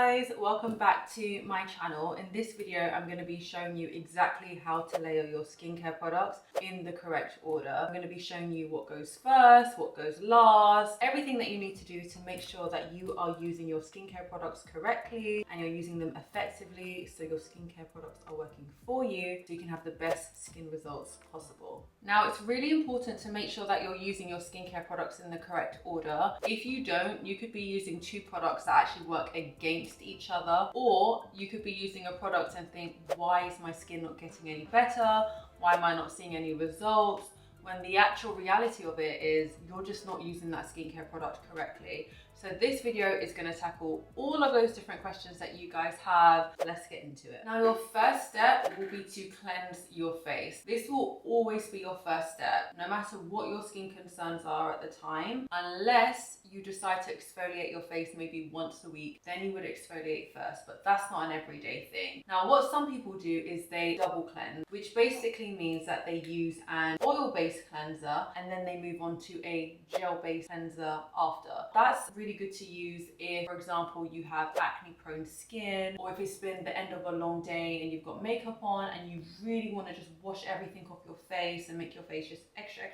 guys, welcome back to my channel. In this video I'm going to be showing you exactly how to layer your skincare products in the correct order. I'm going to be showing you what goes first, what goes last, everything that you need to do to make sure that you are using your skincare products correctly and you're using them effectively so your skincare products are working for you so you can have the best skin results possible. Now, it's really important to make sure that you're using your skincare products in the correct order. If you don't, you could be using two products that actually work against each other, or you could be using a product and think, why is my skin not getting any better? Why am I not seeing any results? When the actual reality of it is you're just not using that skincare product correctly. So this video is going to tackle all of those different questions that you guys have. Let's get into it. Now, your first step will be to cleanse your face. This will always be your first step, no matter what your skin concerns are at the time, unless you decide to exfoliate your face maybe once a week, then you would exfoliate first, but that's not an everyday thing. Now, what some people do is they double cleanse, which basically means that they use an oil-based cleanser and then they move on to a gel-based cleanser after. That's really good to use if, for example, you have acne-prone skin, or if it's been the end of a long day and you've got makeup on and you really want to just wash everything off your face and make your face just extra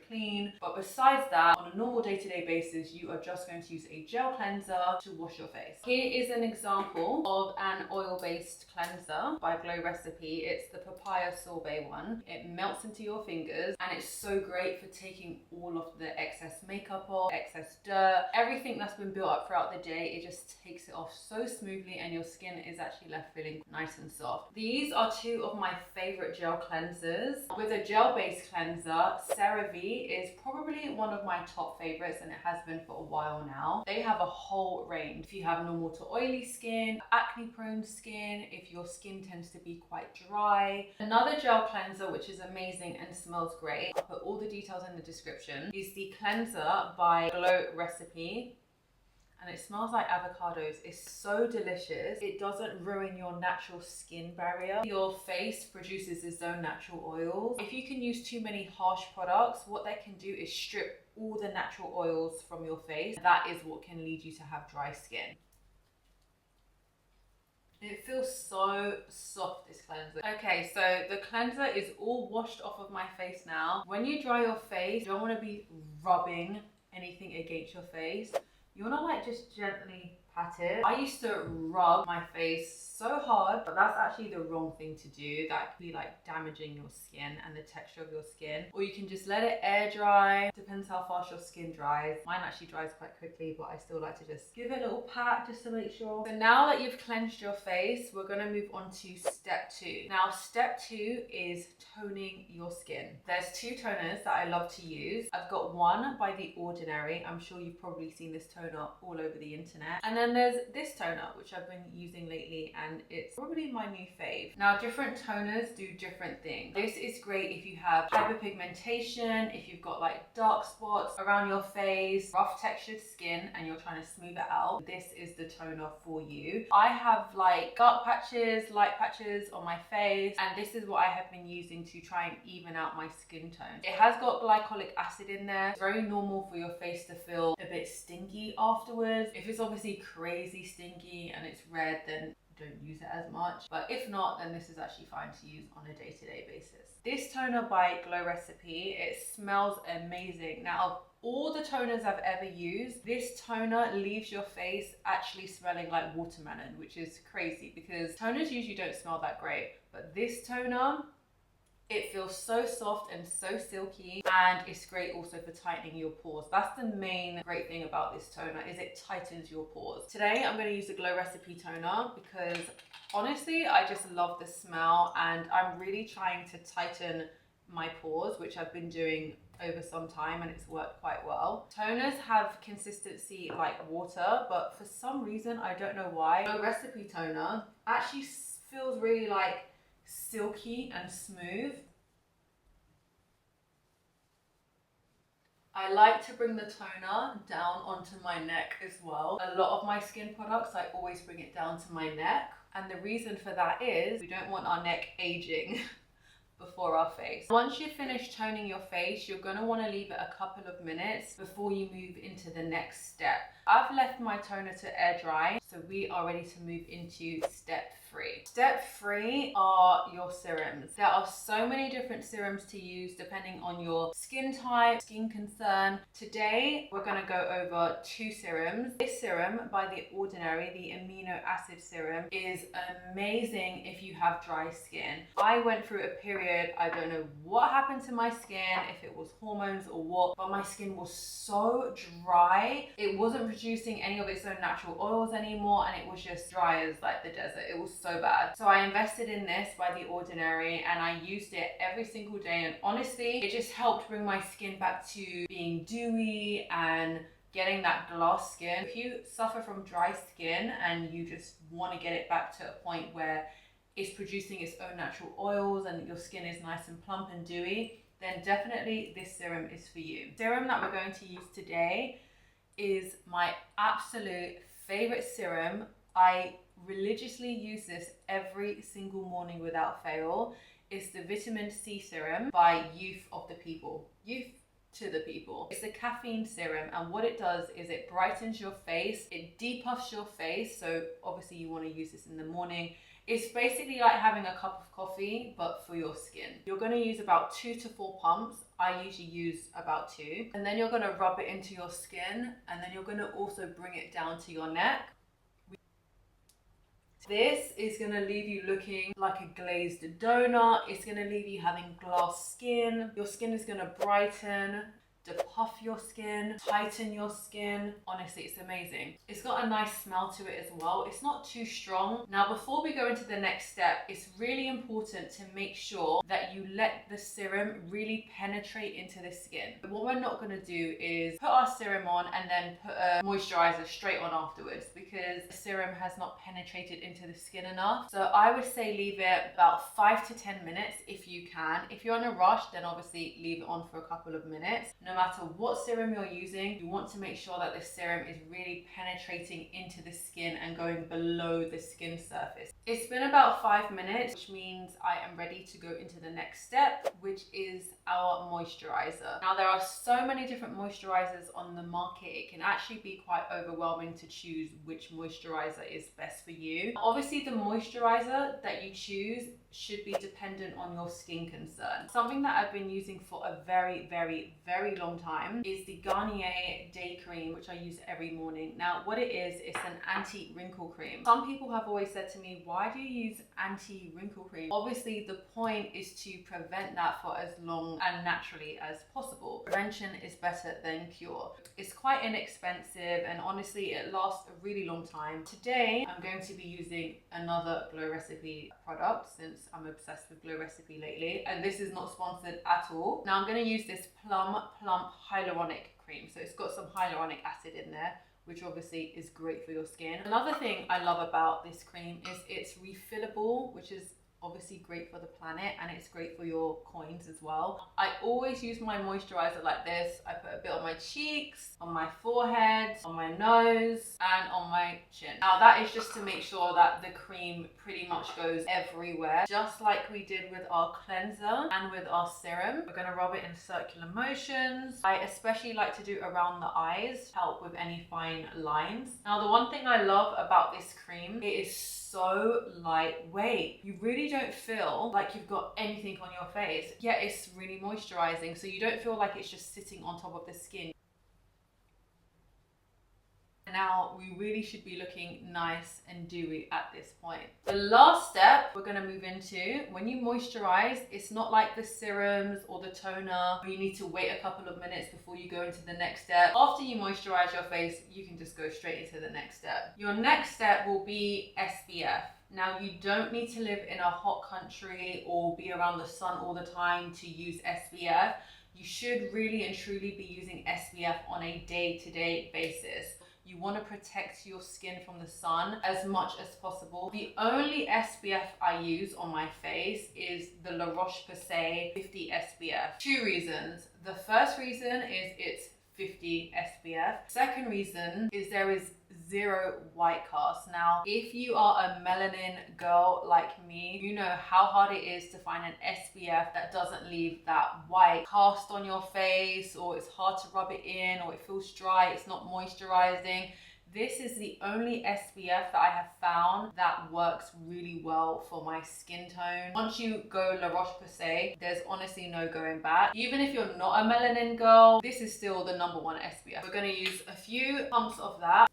clean. But besides that, on a normal day-to-day basis, you are just going to use a gel cleanser to wash your face. Here is an example of an oil-based cleanser by Glow Recipe. It's the papaya sorbet one. It melts into your fingers and it's so great for taking all of the excess makeup off, excess dirt, everything that's been built up throughout the day. It just takes it off so smoothly and your skin is actually left feeling nice and soft. These are two of my favorite gel cleansers. With a gel-based cleanser, CeraVe is probably one of my top favorites, and it has been for a while now. They have a whole range. If you have normal to oily skin, acne prone skin, if your skin tends to be quite dry. Another gel cleanser which is amazing and smells great, I'll put all the details in the description, is the cleanser by Glow Recipe. And it smells like avocados. It's so delicious. It doesn't ruin your natural skin barrier. Your face produces its own natural oils. If you can use too many harsh products, what they can do is strip all the natural oils from your face. That is what can lead you to have dry skin. It feels so soft, this cleanser. Okay, so the cleanser is all washed off of my face now. When you dry your face, you don't want to be rubbing anything against your face. You want to like just gently pat it. I used to rub my face so hard, but that's actually the wrong thing to do. That could be like damaging your skin and the texture of your skin. Or you can just let it air dry. Depends how fast your skin dries. Mine actually dries quite quickly, but I still like to just give it a little pat just to make sure. So now that you've cleansed your face, we're going to move on to step 2. Now, step 2 is toning your skin. There's two toners that I love to use. I've got one by The Ordinary. I'm sure you've probably seen this toner all over the internet. And then there's this toner, which I've been using lately, and it's probably my new fave. Now, different toners do different things. This is great if you have hyperpigmentation, if you've got like dark spots around your face, rough textured skin, and you're trying to smooth it out. This is the toner for you. I have like dark patches, light patches on my face, and this is what I have been using to try and even out my skin tone. It has got glycolic acid in there. It's very normal for your face to feel a bit stinky afterwards. If it's obviously crazy stinky and it's red, then don't use it as much, but if not, then this is actually fine to use on a day-to-day basis. This toner by Glow Recipe, it smells amazing. Now, of all the toners I've ever used, this toner leaves your face actually smelling like watermelon, which is crazy because toners usually don't smell that great, but this toner, it feels so soft and so silky, and it's great also for tightening your pores. That's the main great thing about this toner, is it tightens your pores. Today I'm going to use the Glow Recipe toner because honestly I just love the smell, and I'm really trying to tighten my pores, which I've been doing over some time, and it's worked quite well. Toners have consistency like water, but for some reason, I don't know why, Glow Recipe toner actually feels really like silky and smooth. I like to bring the toner down onto my neck as well. A lot of my skin products, I always bring it down to my neck. And the reason for that is we don't want our neck aging before our face. Once you've finished toning your face, you're going to want to leave it a couple of minutes before you move into the next step. I've left my toner to air dry, so we are ready to move into step 3. Step 3 are your serums. There are so many different serums to use depending on your skin type, skin concern. Today, we're gonna go over 2 serums. This serum by The Ordinary, the amino acid serum, is amazing if you have dry skin. I went through a period, I don't know what happened to my skin, if it was hormones or what, but my skin was so dry. It wasn't producing any of its own natural oils anymore, and it was just dry as like the desert. It was so bad. So I invested in this by The Ordinary, and I used it every single day, and honestly, it just helped bring my skin back to being dewy and getting that glass skin. If you suffer from dry skin and you just want to get it back to a point where it's producing its own natural oils and your skin is nice and plump and dewy, then definitely this serum is for you. The serum that we're going to use today is my absolute favorite serum. I religiously use this every single morning without fail. It's the vitamin C serum by Youth of the People. Youth to the People. It's a caffeine serum, and what it does is it brightens your face, it depuffs your face, so obviously you want to use this in the morning. It's basically like having a cup of coffee, but for your skin. You're going to use about 2 to 4 pumps. I usually use about 2. And then you're going to rub it into your skin, and then you're going to also bring it down to your neck. This is going to leave you looking like a glazed donut. It's going to leave you having glass skin. Your skin is going to brighten, depuff your skin, tighten your skin. Honestly, it's amazing. It's got a nice smell to it as well. It's not too strong. Now, before we go into the next step, it's really important to make sure that you let the serum really penetrate into the skin. What we're not going to do is put our serum on and then put a moisturizer straight on afterwards, because the serum has not penetrated into the skin enough. So I would say leave it about 5 to 10 minutes if you can. If you're in a rush, then obviously leave it on for a couple of minutes. No matter what serum you're using, you want to make sure that the serum is really penetrating into the skin and going below the skin surface. It's been about 5 minutes, which means I am ready to go into the next step, which is our moisturizer. Now, there are so many different moisturizers on the market, it can actually be quite overwhelming to choose which moisturizer is best for you. Obviously, the moisturizer that you choose should be dependent on your skin concern. Something that I've been using for a very, very, very long time is the Garnier Day Cream, which I use every morning. Now, what it is, it's an anti-wrinkle cream. Some people have always said to me, why do you use anti-wrinkle cream? Obviously, the point is to prevent that for as long and naturally as possible. Prevention is better than cure. It's quite inexpensive, and honestly, it lasts a really long time. Today, I'm going to be using another Glow Recipe product, since I'm obsessed with Glow Recipe lately, and this is not sponsored at all. Now I'm going to use this Plump Hyaluronic Cream. So it's got some hyaluronic acid in there, which obviously is great for your skin. Another thing I love about this cream is it's refillable, which is obviously great for the planet, and it's great for your coins as well. I always use my moisturizer like this. I put a bit on my cheeks, on my forehead, on my nose, and on my chin. Now that is just to make sure that the cream pretty much goes everywhere, just like we did with our cleanser and with our serum. We're gonna rub it in circular motions. I especially like to do around the eyes, help with any fine lines. Now, the one thing I love about this cream, it is so lightweight. You really don't feel like you've got anything on your face, yet it's really moisturizing, so you don't feel like it's just sitting on top of the skin. Now, we really should be looking nice and dewy at this point. The last step we're going to move into, when you moisturize, it's not like the serums or the toner where you need to wait a couple of minutes before you go into the next step. After you moisturize your face, you can just go straight into the next step. Your next step will be SPF. Now, you don't need to live in a hot country or be around the sun all the time to use SPF. You should really and truly be using SPF on a day-to-day basis. You want to protect your skin from the sun as much as possible. The only SPF I use on my face is the La Roche-Posay 50 SPF. 2 reasons. The first reason is it's 50 SPF. Second reason is there is zero white cast. Now, if you are a melanin girl like me, you know how hard it is to find an SPF that doesn't leave that white cast on your face, or it's hard to rub it in, or it feels dry, it's not moisturizing. This is the only SPF that I have found that works really well for my skin tone. Once you go La Roche-Posay, there's honestly no going back. Even if you're not a melanin girl, this is still the #1 SPF. We're gonna use a few pumps of that.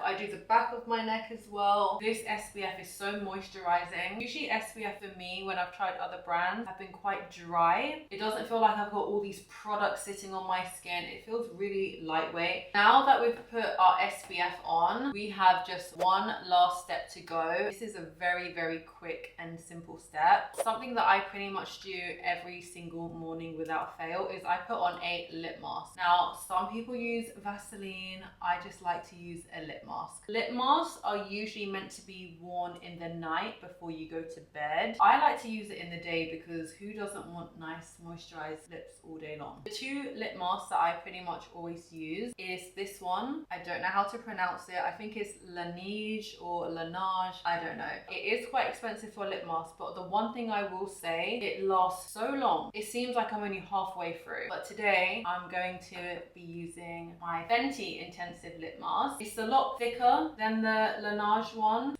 I do the back of my neck as well. This SPF is so moisturizing. Usually SPF for me, when I've tried other brands, have been quite dry. It doesn't feel like I've got all these products sitting on my skin. It feels really lightweight. Now that we've put our SPF on, we have just one last step to go. This is a very, very quick and simple step. Something that I pretty much do every single morning without fail is I put on a lip mask. Now, some people use Vaseline. I just like to use a lip mask. Lip masks are usually meant to be worn in the night before you go to bed. I like to use it in the day because who doesn't want nice moisturized lips all day long? The two lip masks that I pretty much always use is this one. I don't know how to pronounce it. I think it's Laneige or Laneige. I don't know. It is quite expensive for a lip mask, but the one thing I will say, it lasts so long. It seems like I'm only halfway through, but today I'm going to be using my Fenty Intensive Lip Mask. It's a lot thicker than the Laneige one.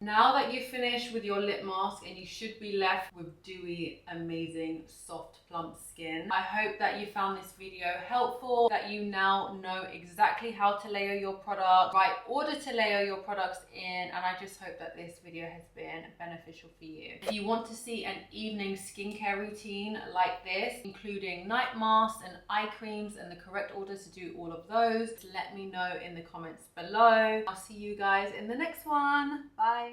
Now that you've finished with your lip mask, and you should be left with dewy, amazing, soft, plump skin. I hope that you found this video helpful, that you now know exactly how to layer your product, right order to layer your products in, and I just hope that this video has been beneficial for you. If you want to see an evening skincare routine like this, including night masks and eye creams and the correct order to do all of those, let me know in the comments below. I'll see you guys in the next one. Bye.